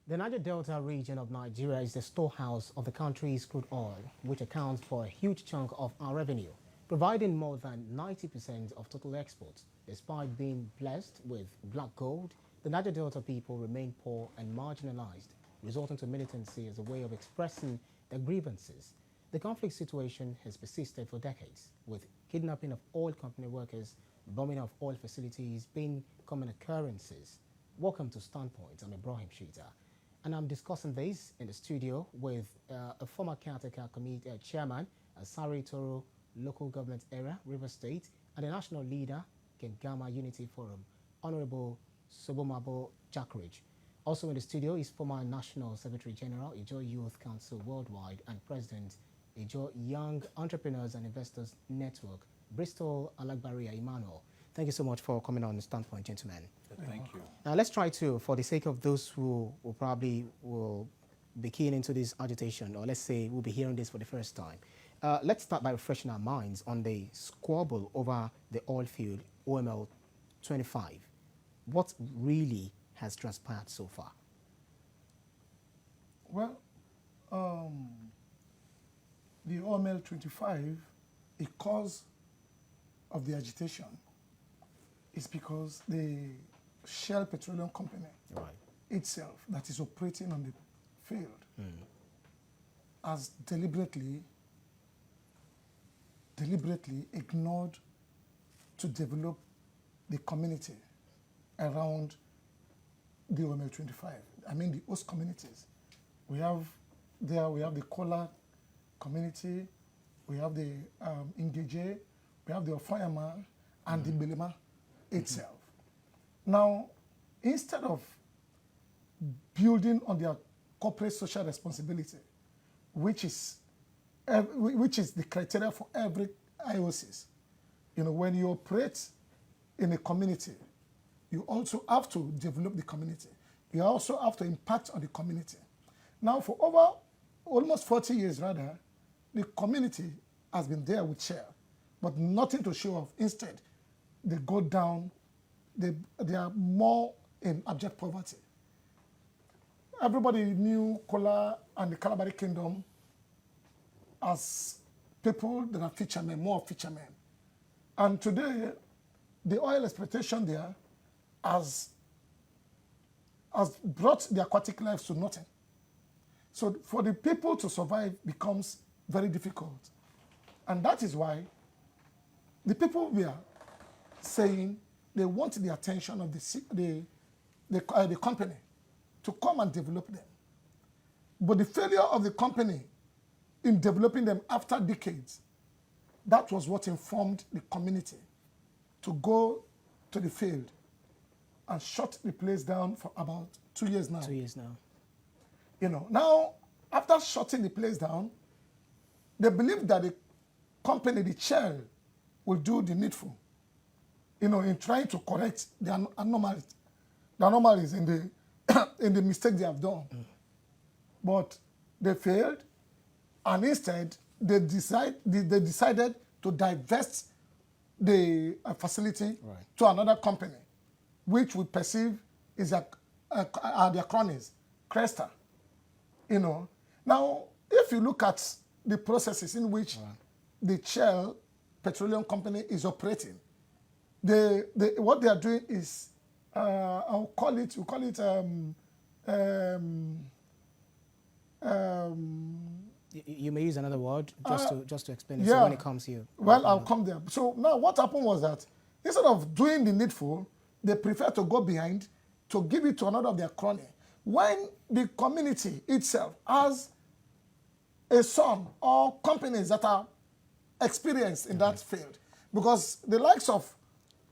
The Niger Delta region of Nigeria is the storehouse of the country's crude oil, which accounts for a huge chunk of our revenue, providing more than 90% of total exports. Despite being blessed with black gold, the Niger Delta people remain poor and marginalized, resulting to militancy as a way of expressing their grievances. The conflict situation has persisted for decades, with kidnapping of oil company workers, bombing of oil facilities being common occurrences. Welcome to Standpoint. I'm Ibrahim Shita. And I'm discussing this in the studio with a former caretaker committee chairman, Sari Toro Local Government Area, River State, and the national leader, Kengama Unity Forum, Honorable Sobomabo Jackrich. Also in the studio is former National Secretary General, Ijo Youth Council Worldwide, and President, Ijo Young Entrepreneurs and Investors Network, Bristol Alagbaria Emmanuel. Thank you so much for coming on the Standpoint, gentlemen. Thank you. Now let's try to, for the sake of those who will be keen into this agitation, or let's say we'll be hearing this for the first time. Let's start by refreshing our minds on the squabble over the oil field OML 25. What really has transpired so far? Well, the OML 25, a cause of the agitation is because the Shell Petroleum Company itself that is operating on the field has deliberately ignored to develop the community around the OML 25. I mean the host communities. We have the Kola community, we have the Ingeje, we have the Ofayama, and the Belema itself. Now, instead of building on their corporate social responsibility, which is the criteria for every IOCs, when you operate in a community, you also have to develop the community. You also have to impact on the community. Now, for over almost 40 years, rather, the community has been there with Shell, but nothing to show off. Instead, they go down, they are more in abject poverty. Everybody knew Kola and the Kalabari Kingdom as people that are fishermen, more fishermen. And today, the oil exploitation there has brought the aquatic life to nothing. So for the people to survive becomes very difficult. And that is why the people were saying they want the attention of the company to come and develop them. But the failure of the company in developing them after decades, that was what informed the community to go to the field and shut the place down for about 2 years now. 2 years now. Now, after shutting the place down, they believe that the company, the Shell, will do the needful, in trying to correct the anomalies in the mistake they have done. But they failed, and instead they decided to divest the facility to another company, which we perceive is their cronies, Cresta. Now, if you look at the processes in which the Shell Petroleum Company is operating, what they are doing is, we call it, you may use another word just to explain it. So when it comes here. Well, I'll come there. So now what happened was that instead of doing the needful, they prefer to go behind to give it to another of their crony. When the community itself has a son or companies that are experienced in that field, because the likes of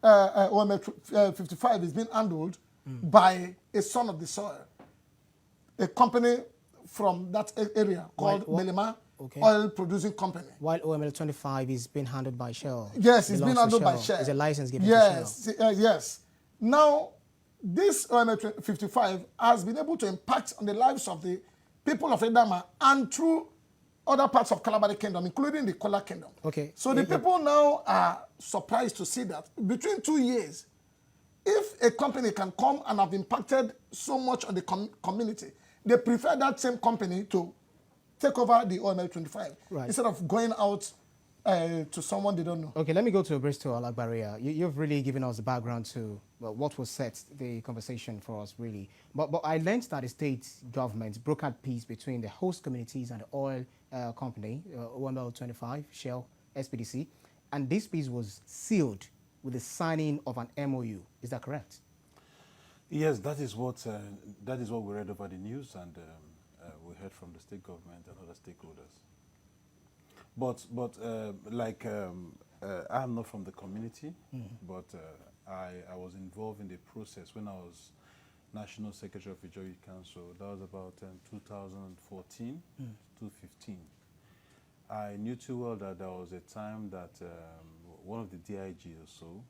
OML 55 is being handled by a son of the soil, a company from that area called Belema Oil Producing Company. While OML 25 is being handled by Shell. Yes, it's being handled by Shell. It's a license given to Shell. Yes. Now, this OML 55 has been able to impact on the lives of the people of Edama and through other parts of Kalabari Kingdom, including the Kola Kingdom. Okay. So the people now are surprised to see that between 2 years, if a company can come and have impacted so much on the community, they prefer that same company to take over the OML 25 Right. instead of going out to someone they don't know. Okay, let me go to Bristol Alagbaria. You've really given us the background to what was set the conversation for us, really. But I learned that the state government brokered peace between the host communities and the oil company, OML 25, Shell, SPDC, and this peace was sealed with the signing of an MOU. Is that correct? Yes, that is what we read over the news, and we heard from the state government and other stakeholders. But I'm not from the community, but I was involved in the process when I was National Secretary of the Youth Council. That was about 2014 to 15. I knew too well that there was a time that one of the DIG or so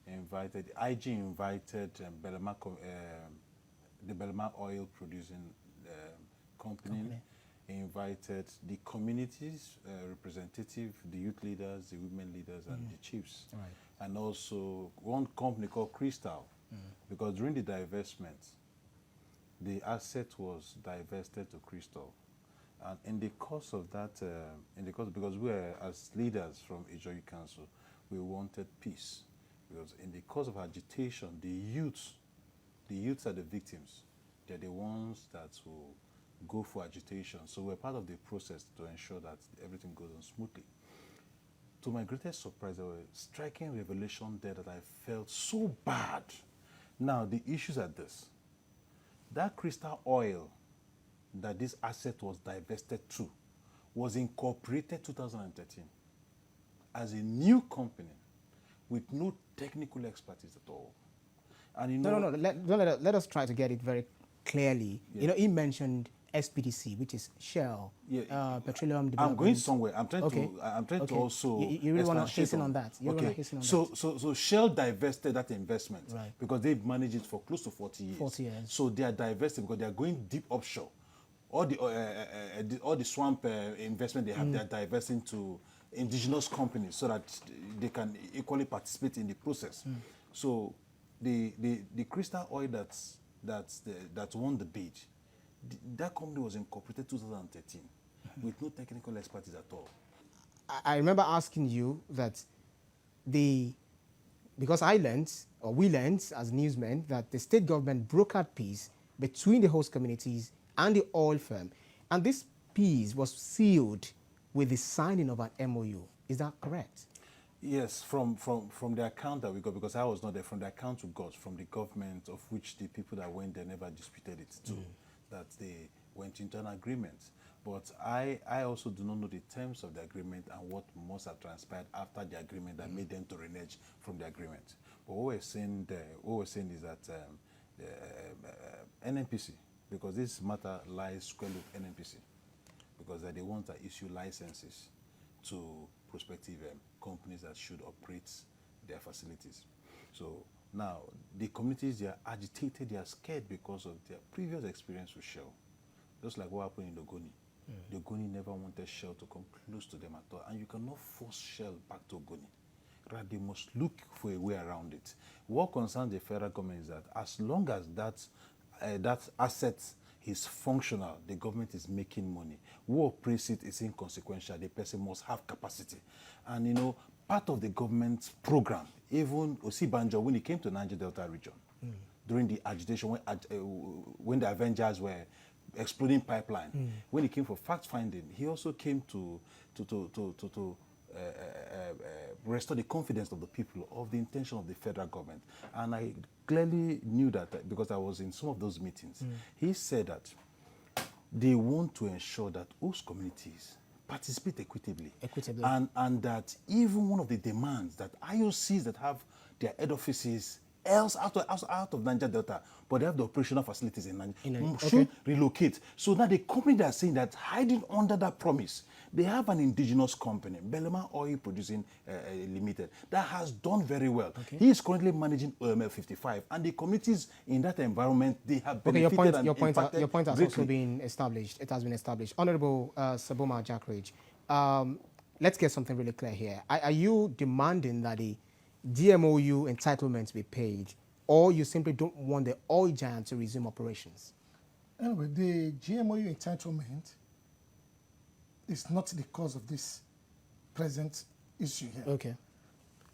invited, IG invited the Belema oil producing company. Invited the communities, representative, the youth leaders, the women leaders, and the chiefs. Right. And also one company called Crystal, because during the divestment, the asset was divested to Crystal. And in the course of that, because we were, as leaders from Ijoyi Council, we wanted peace. Because in the course of agitation, the youths are the victims. They're the ones that will go for agitation. So we're part of the process to ensure that everything goes on smoothly. To my greatest surprise, there were striking revelation there that I felt so bad. Now, the issues are this. That Crystal Oil that this asset was divested to was incorporated 2013 as a new company with no technical expertise at all. And you know, Let us try to get it very clearly. Yeah. You know, he mentioned SPDC, which is Shell, Petroleum Development. I'm going somewhere. I'm trying to also. You really want to hasten on that. So Shell divested that investment, right, because they've managed it for close to 40 years. 40 years. So they are divested because they are going deep offshore. All the swamp investment they have, they are divesting to indigenous companies so that they can equally participate in the process. So the Crystal Oil that won the bid, that company was incorporated 2013 with no technical expertise at all. I remember asking you that because we learned as newsmen that the state government brokered peace between the host communities and the oil firm, and this peace was sealed with the signing of an MOU. Is that correct? Yes, from the account that we got, because I was not there, from the account we got from the government, of which the people that went there never disputed it too, that they went into an agreement. But I also do not know the terms of the agreement and what must have transpired after the agreement that made them to renege from the agreement. But what we're saying is that NNPC, because this matter lies squarely with NNPC, because they're the ones that issue licenses to prospective companies that should operate their facilities. So now, the communities, they are agitated, they are scared because of their previous experience with Shell. Just like what happened in Ogoni. Ogoni never wanted Shell to come close to them at all, and you cannot force Shell back to Ogoni. Right? They must look for a way around it. What concerns the federal government is that as long as that asset is functional, the government is making money. Who operates it is inconsequential. The person must have capacity. And you know, part of the government's program, even Osibanjo, when he came to Niger Delta region, during the agitation, when the Avengers were exploding pipeline, when he came for fact-finding, he also came to restore the confidence of the people of the intention of the federal government. And I clearly knew that because I was in some of those meetings. He said that they want to ensure that host communities participate equitably. And that even one of the demands that IOCs that have their head offices else out of Niger Delta, but they have the operational facilities in Niger, should relocate. So now the company that are saying that, hiding under that promise, they have an indigenous company, Belema Oil Producing Limited, that has done very well. He is currently managing OML 55, and the communities in that environment, they have benefited. Your point has also been established. It has been established. Honorable Sobomabo Jackrich, let's get something really clear here. Are you demanding that the DMOU entitlements be paid, or you simply don't want the oil giant to resume operations? Anyway, the GMOU entitlement is not the cause of this present issue here. Okay.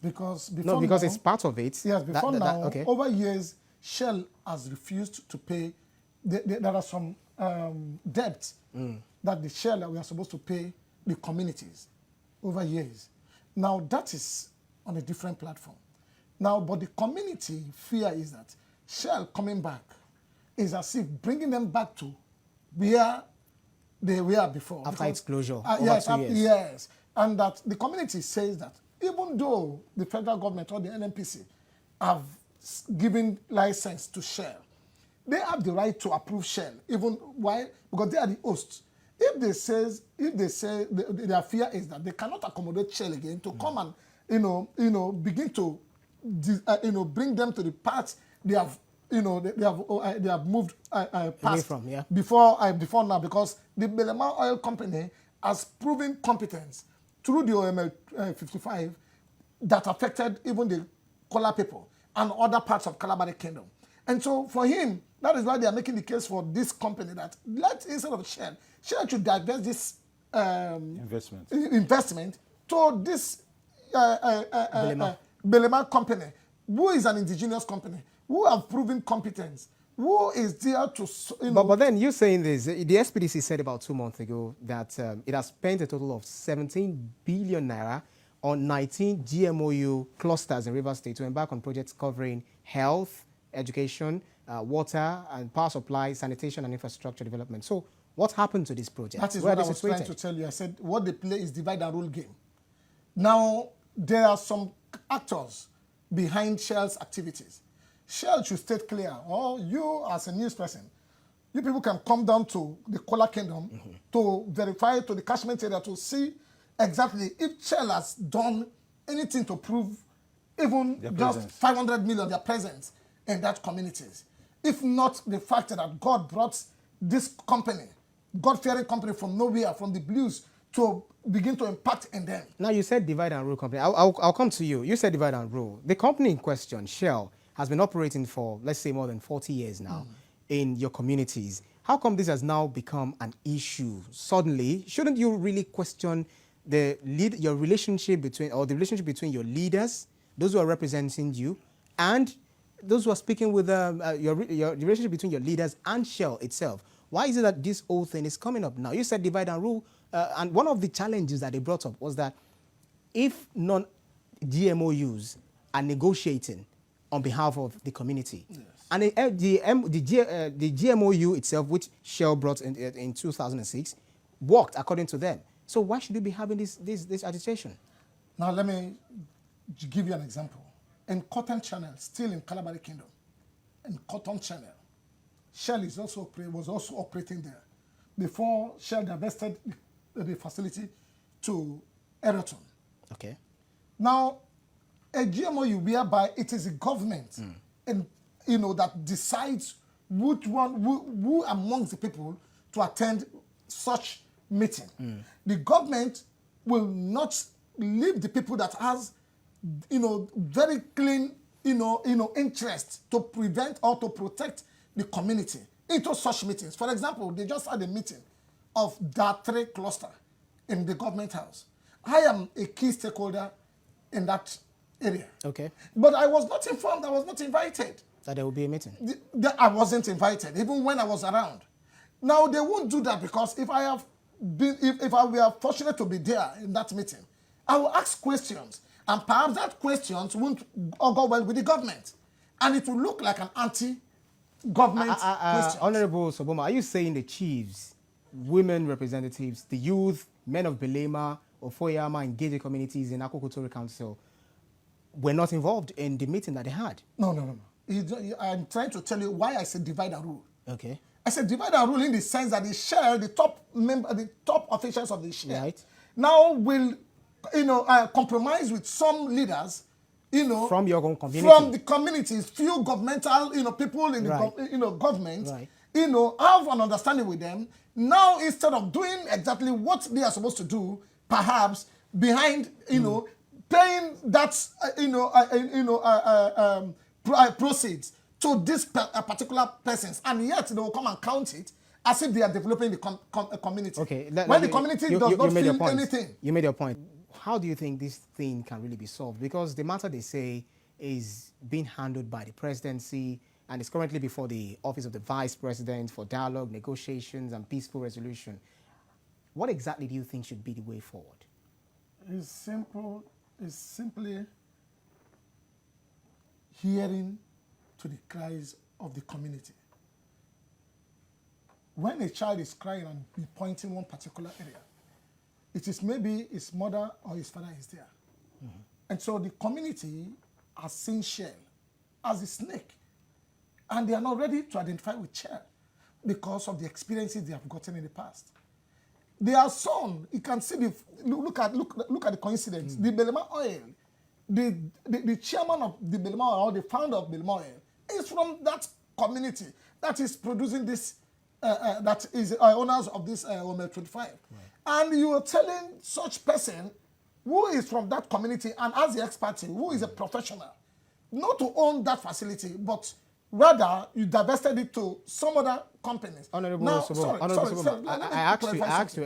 Because before because now, it's part of it. Yes, before now, okay. over years, Shell has refused to pay. There are some debts that the Shell that we are supposed to pay the communities over years. Now, that is on a different platform. Now, but the community fear is that Shell coming back is as if bringing them back to where they were before. After its closure, yes, over 2 years. Yes, and that the community says that even though the federal government or the NNPC have given license to Shell, they have the right to approve Shell, even why? Because they are the hosts. If they say their fear is that they cannot accommodate Shell again to come and begin to bring them to the parts they have they have moved past from, yeah. before now, because the Belema Oil Company has proven competence through the OML 55 that affected even the Kola people and other parts of Calabar Kingdom. And so for him, that is why they are making the case for this company that instead of Shell should divest this investment to this Belema company, who is an indigenous company, who have proven competence, who is there to, But then you're saying this, the SPDC said about 2 months ago that it has spent a total of 17 billion naira on 19 GMOU clusters in Rivers State to embark on projects covering health, education, water and power supply, sanitation and infrastructure development. So what happened to this project? That is what I was trying to tell you. I said what they play is divide and rule game. Now, there are some actors behind Shell's activities. Shell should state clear, or you as a news person, you people can come down to the Kola Kingdom to verify to the catchment area to see exactly if Shell has done anything to prove even Their just presence. 500 million their presence in that communities. If not the fact that God brought this company, God-fearing company from nowhere, from the blues, to begin to impact in them. Now you said divide and rule company. I'll come to you. You said divide and rule. The company in question, Shell, has been operating for, let's say, more than 40 years now in your communities. How come this has now become an issue suddenly? Shouldn't you really question your relationship between, or the relationship between your leaders, those who are representing you, and those who are speaking with your relationship between your leaders and Shell itself? Why is it that this whole thing is coming up now? You said divide and rule, and one of the challenges that they brought up was that if non-GMOUs are negotiating on behalf of the community, yes, and the GMOU itself, which Shell brought in 2006, worked according to them. So why should we be having this agitation? Now let me give you an example. In Cotton Channel, still in Calabar Kingdom, in Cotton Channel, Shell was also operating there before Shell divested the facility to Eraton. Okay. Now, a GMOU whereby it is the government and that decides which one who amongst the people to attend such meeting. The government will not leave the people that has very clean interest to prevent or to protect the community into such meetings. For example, they just had a meeting of that 3 cluster in the government house. I am a key stakeholder in that area. Okay. But I was not informed, I was not invited. That there will be a meeting? I wasn't invited, even when I was around. Now, they won't do that because if I were fortunate to be there in that meeting, I will ask questions. And perhaps that questions won't go well with the government. And it will look like an anti-government question. Honorable Sobomabo, are you saying the chiefs, women representatives, the youth, men of Belema, Ofoyama, engaged communities in Akokotori Council were not involved in the meeting that they had? No. I'm trying to tell you why I said divide and rule. Okay. I said divide and rule in the sense that the Shell, the top officials of the Shell, right, now will compromise with some leaders, from your own community, from the communities, few governmental, people in the government, right, have an understanding with them. Now, instead of doing exactly what they are supposed to do, perhaps behind, paying that, proceeds to these particular persons, and yet they will come and count it as if they are developing the community. Okay. When the community does not feel anything. You made your point. How do you think this thing can really be solved? Because the matter, they say, is being handled by the presidency and is currently before the office of the vice president for dialogue, negotiations, and peaceful resolution. What exactly do you think should be the way forward? It's simple. It's simply hearing to the cries of the community. When a child is crying and be pointing one particular area, it is maybe his mother or his father is there. Mm-hmm. And so the community has seen Shell as a snake. And they are not ready to identify with Shell because of the experiences they have gotten in the past. Their son, you can see, look at the coincidence. The Belema Oil, the chairman of the Belema Oil, or the founder of Belema Oil, is from that community that is producing this, that is owners of this Omel 25. Right. And you are telling such person who is from that community and as the expertise, who is a professional, not to own that facility, but rather you divested it to some other companies. Honorable Sobomabo, I asked you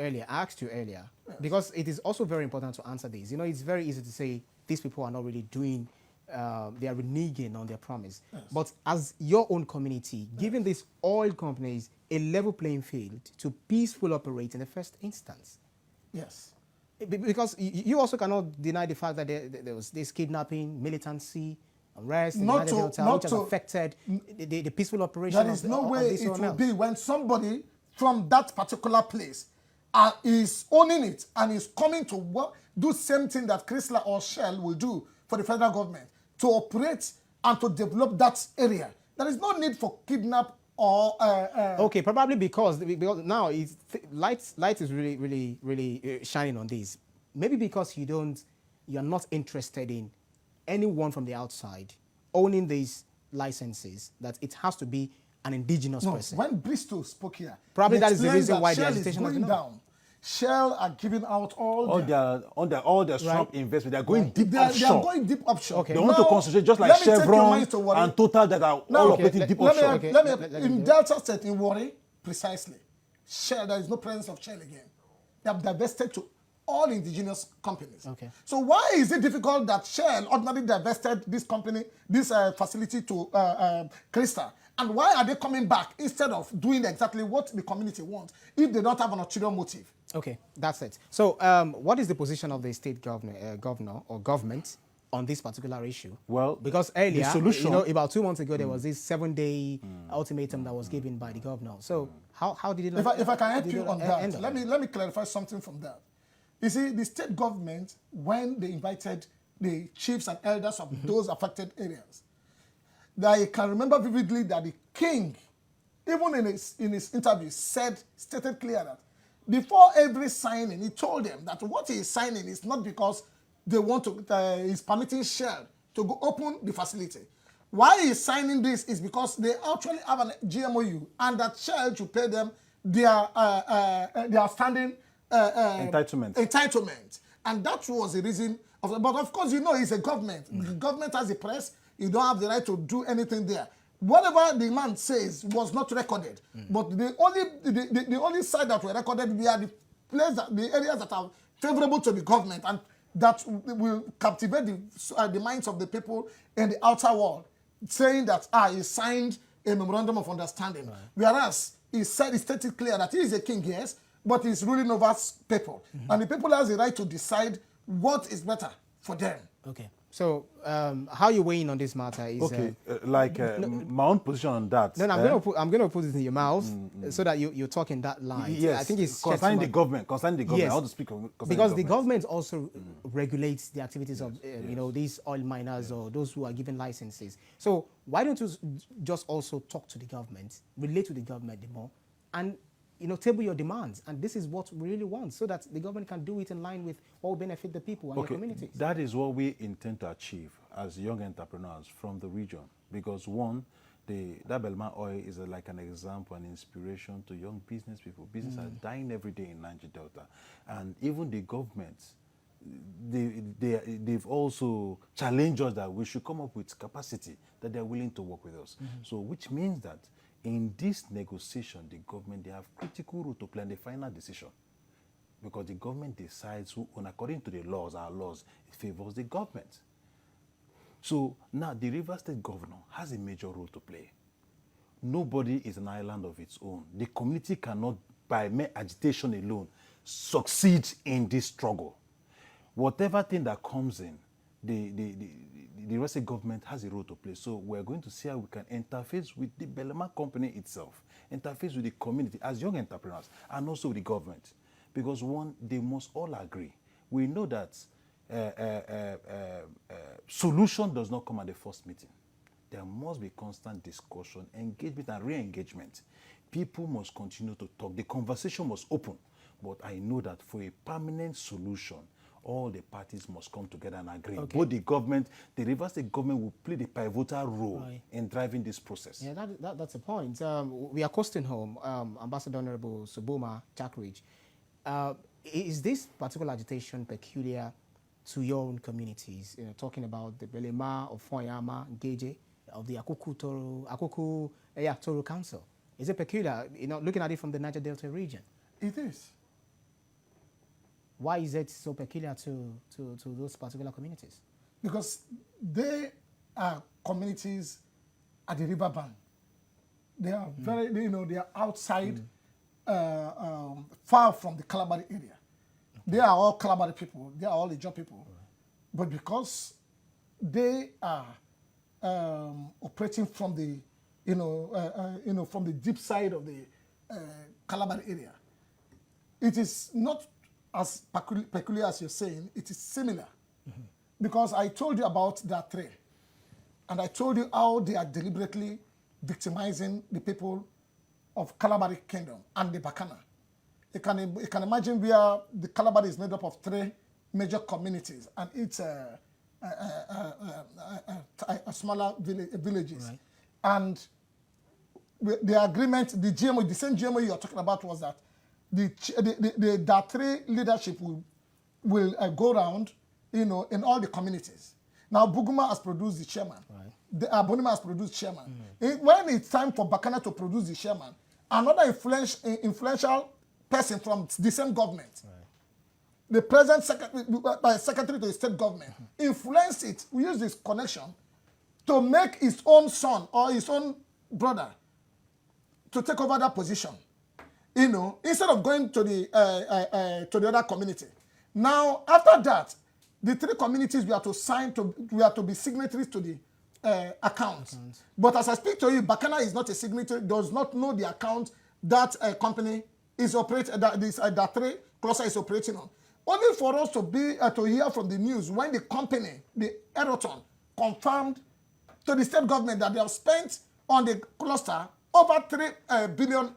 earlier, yes. Because it is also very important to answer this. You know, it's very easy to say these people are not really doing, they are reneging on their promise. Yes. But as your own community, yes, giving these oil companies a level playing field to peacefully operate in the first instance. Yes. Because you also cannot deny the fact that there was this kidnapping, militancy, arrest, which has affected the peaceful operation. There is no way it will be when somebody from that particular place is owning it and is coming to do same thing that Chrysler or Shell will do for the federal government to operate and to develop that area. There is no need for kidnap or... okay, probably because now light is really shining on this. Maybe because you're not interested in anyone from the outside owning these licenses, that it has to be an indigenous person. When Bristol spoke here, probably that is the reason why the Shell agitation is going down. Shell are giving out all their strong investment. They are going deep offshore. They are going deep offshore. Okay. They want to concentrate just like Chevron and Total that are all operating deep offshore. In Delta State, in Warri, precisely, Shell, there is no presence of Shell again. They have divested to all indigenous companies. Okay. So why is it difficult that Shell ordinarily divested this company, this facility to Chrysler? And why are they coming back instead of doing exactly what the community wants if they don't have an ulterior motive? Okay, that's it. So what is the position of the state governor or government on this particular issue? Well, because earlier, the solution, about 2 months ago, there was this 7-day ultimatum that was given by the governor. So how did it... If I can help you on that, let me clarify something from that. You see, the state government, when they invited the chiefs and elders of those affected areas, I can remember vividly that the king, even in his interview, stated clear that before every signing, he told them that what he is signing is not because they want to, he's permitting Shell to go open the facility. Why he's signing this is because they actually have an GMOU and that Shell should pay them their standing entitlement. And that was the reason. But of course, it's a government. The government has a press. You don't have the right to do anything there. Whatever the man says was not recorded. But the only side that were recorded were the areas that are favorable to the government and that will captivate the minds of the people in the outer world, saying that he signed a memorandum of understanding. Right. Whereas he stated clear that he is a king, yes, but he's ruling over people. And the people has the right to decide what is better for them. Okay. So how you weighing on this matter is... Okay, my own position on that. No, I'm going to put it in your mouth so that you're talking that line. Yes, I think it's concerning the government. Yes. I want to speak because the government also regulates the activities of these oil miners or those who are given licenses. So why don't you just also talk to the government, relate to the government more, and table your demands, and this is what we really want, so that the government can do it in line with what will benefit the people and the communities. That is what we intend to achieve as young entrepreneurs from the region, because one, that Belma oil is like an example, an inspiration to young business people. Business are dying every day in Niger Delta, and even the government, they've also challenged us that we should come up with capacity that they're willing to work with us. So which means that in this negotiation, the government, they have critical role to play in the final decision. Because the government decides who, and according to the laws, our laws, it favors the government. So now the Rivers State governor has a major role to play. Nobody is an island of its own. The community cannot, by mere agitation alone, succeed in this struggle. Whatever thing that comes in, the Rivers State government has a role to play. So we're going to see how we can interface with the Belema company itself, interface with the community as young entrepreneurs, and also with the government. Because one, they must all agree. We know that solution does not come at the first meeting. There must be constant discussion, engagement, and re-engagement. People must continue to talk. The conversation must open. But I know that for a permanent solution, all the parties must come together and agree. Okay. Both the government, the Rivers State government will play the pivotal role in driving this process. Yeah, that's a point. We are coasting home, Ambassador Honorable Sobomabo Jackrich. Is this particular agitation peculiar to your own communities? Talking about the Belema of Foyama, Geje, of the Akuku Toro Council. Is it peculiar, looking at it from the Niger Delta region? It is. Why is it so peculiar to those particular communities? Because they are communities at the riverbank. They are very, they are outside, far from the Calabari area. Okay. They are all Calabari people. They are all Ijaw people. Right. But because they are operating from the, from the deep side of the Calabari area, it is not as peculiar as you're saying. It is similar. Mm-hmm. Because I told you about that trade, and I told you how they are deliberately victimizing the people of Calabari Kingdom and the Bakana. You can imagine where the Calabari is made up of 3 major communities, and it's a smaller villages. Right. And the agreement, the GMO, the same GMO you're talking about was that that 3 leadership will go around, in all the communities. Now, Buguma has produced the chairman. Right. Bonima has produced chairman. Mm. When it's time for Bakana to produce the chairman, another influential person from the same government, right, the present secretary to the state government, influenced it. We use this connection to make his own son or his own brother to take over that position. Instead of going to the other community. Now, after that, the 3 communities we are to be signatories to the accounts. But as I speak to you, Bakana is not a signatory, does not know the account that company is operating, that 3 cluster is operating on. Only for us to hear from the news when the company, the Eroton, confirmed to the state government that they have spent on the cluster over 3 billion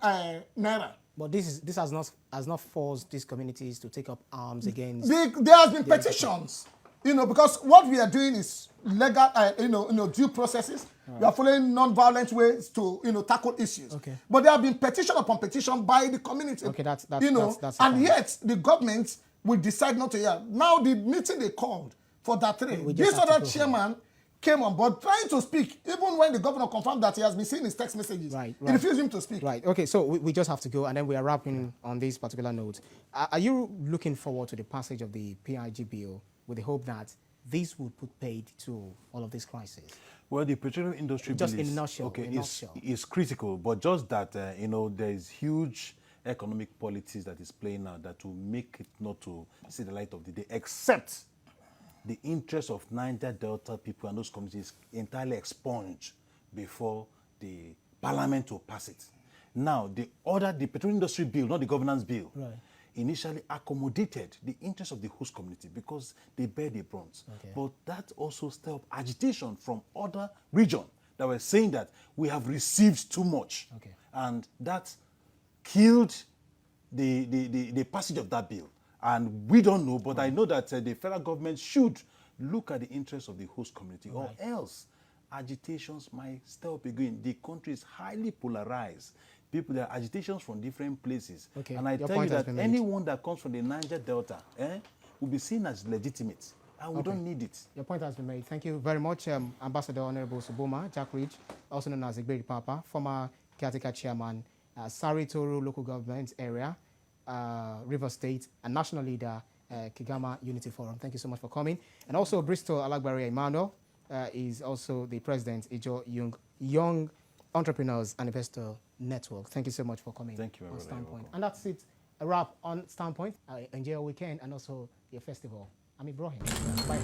naira. But this has not forced these communities to take up arms against. There has been petitions, because what we are doing is legal, due processes. Right. We are following non-violent ways to, tackle issues. Okay. But there have been petition upon petition by the community. Okay, that's and yet the government will decide not to hear. Now the meeting they called for that 3, this other chairman came on board trying to speak, even when the governor confirmed that he has been seeing his text messages. Right. He refused him to speak. Right. Okay, so we just have to go, and then we are wrapping on this particular note. Are you looking forward to the passage of the PIG bill with the hope that this would put paid to all of this crisis? Well, the petroleum industry just in a nutshell, is critical, but just that, there is huge economic politics that is playing out that will make it not to see the light of the day, except the interests of Niger Delta people and those communities entirely expunged before the parliament will pass it. Now, the petroleum industry bill, not the governance bill, right, initially accommodated the interests of the host community because they bear the brunt. Okay. But that also stirred up agitation from other regions that were saying that we have received too much. Okay. And that killed the passage of that bill. And we don't know, but I know that the federal government should look at the interests of the host community, right, or else agitations might still be going. The country is highly polarized. There are agitations from different places. Okay. And I tell you that anyone that comes from the Niger Delta will be seen as legitimate, and we don't need it. Your point has been made. Thank you very much, Ambassador Honorable Sobomabo Jackrich, also known as Egberipapa, former caretaker chairman, Sari Toro local government area, River State, and national leader, Kigama Unity Forum. Thank you so much for coming. And also Bristol Alagbari Emmanuel is also the president, Ijo Young Entrepreneurs and Investor Network. Thank you so much for coming. Thank you, on brother. Standpoint. And that's it. A wrap on Standpoint. Enjoy your weekend and also your festival. I'm Ibrahim. Bye.